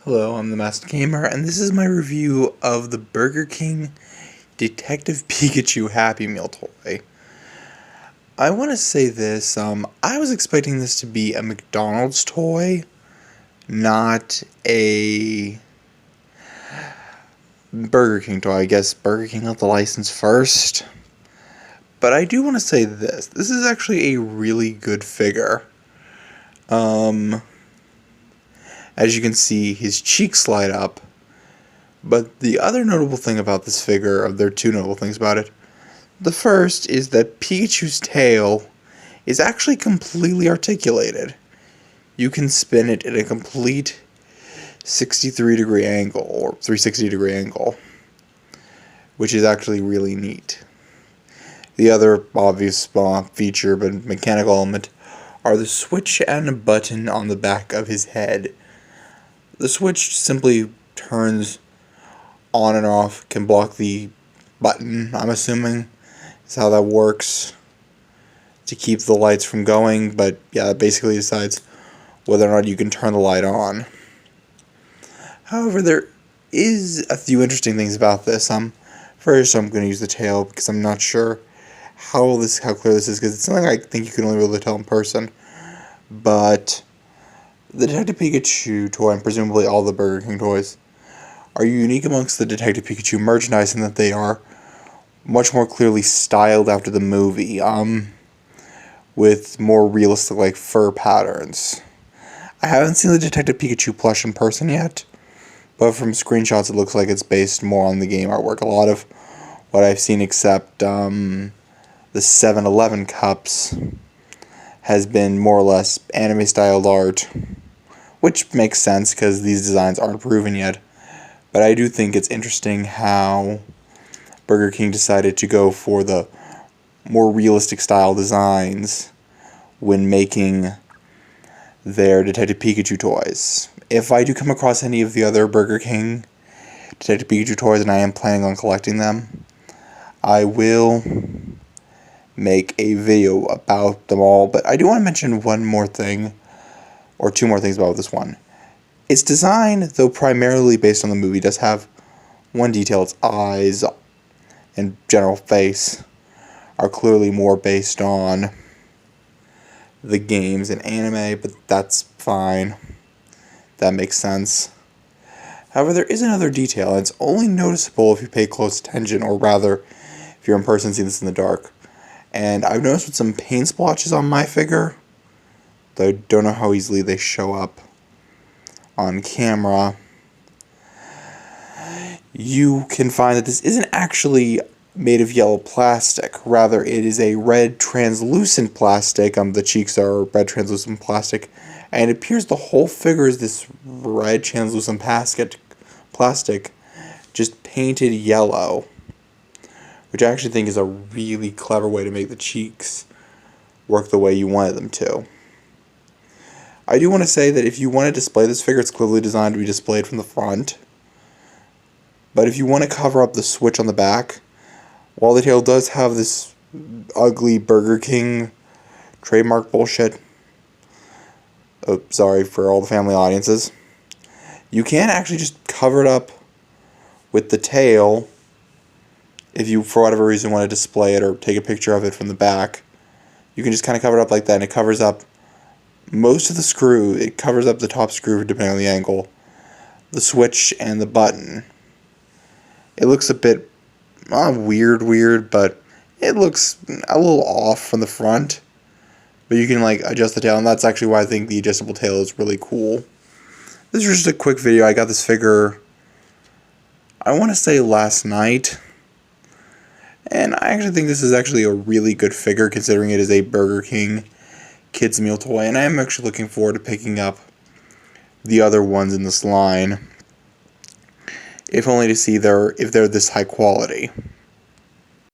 Hello, I'm the Masked Gamer, and this is my review of the Burger King Detective Pikachu Happy Meal toy. I want to say this, I was expecting this to be a McDonald's toy, not a Burger King toy. I guess Burger King got the license first. But I do want to say this is actually a really good figure. As you can see, his cheeks light up. But the other notable thing about this figure, there are two notable things about it. The first is that Pikachu's tail is actually completely articulated. You can spin it at a complete 63-degree angle, or 360-degree angle, which is actually really neat. The other obvious feature, but mechanical element, are the switch and button on the back of his head. The switch simply turns on and off, can block the button, I'm assuming, is how that works, to keep the lights from going, but yeah, it basically decides whether or not you can turn the light on. However, there is a few interesting things about this. First, I'm going to use the tail because I'm not sure how clear this is, because it's something I think you can only really tell in person. But the Detective Pikachu toy, and presumably all the Burger King toys, are unique amongst the Detective Pikachu merchandise in that they are much more clearly styled after the movie, with more realistic, fur patterns. I haven't seen the Detective Pikachu plush in person yet, but from screenshots it looks like it's based more on the game artwork. A lot of what I've seen, except the 7-Eleven cups, has been more or less anime-styled art, which makes sense because these designs aren't proven yet. But I do think it's interesting how Burger King decided to go for the more realistic style designs when making their Detective Pikachu toys. If I do come across any of the other Burger King Detective Pikachu toys, and I am planning on collecting them, I will make a video about them all. But I do want to mention one more thing, or two more things about this one. Its design, though primarily based on the movie, does have one detail. Its eyes and general face are clearly more based on the games and anime, but that's fine. That makes sense. However, there is another detail, and it's only noticeable if you pay close attention, or rather, if you're in person, see this in the dark. And I've noticed with some paint splotches on my figure, though I don't know how easily they show up on camera, you can find that this isn't actually made of yellow plastic. Rather, it is a red translucent plastic. The cheeks are red translucent plastic, and it appears the whole figure is this red translucent plastic just painted yellow, which I actually think is a really clever way to make the cheeks work the way you wanted them to. I do want to say that if you want to display this figure, it's clearly designed to be displayed from the front. But if you want to cover up the switch on the back, while the tail does have this ugly Burger King trademark bullshit, oh, sorry for all the family audiences, you can actually just cover it up with the tail if you, for whatever reason, want to display it or take a picture of it from the back. You can just kind of cover it up like that, and it covers up most of the screw. It covers up the top screw, depending on the angle, the switch, and the button. It looks a bit weird, but it looks a little off from the front. But you can adjust the tail, and that's actually why I think the adjustable tail is really cool. This is just a quick video. I got this figure, I want to say last night, and I actually think this is actually a really good figure, considering it is a Burger King kids meal toy, and I am actually looking forward to picking up the other ones in this line, if only to see if they're this high quality.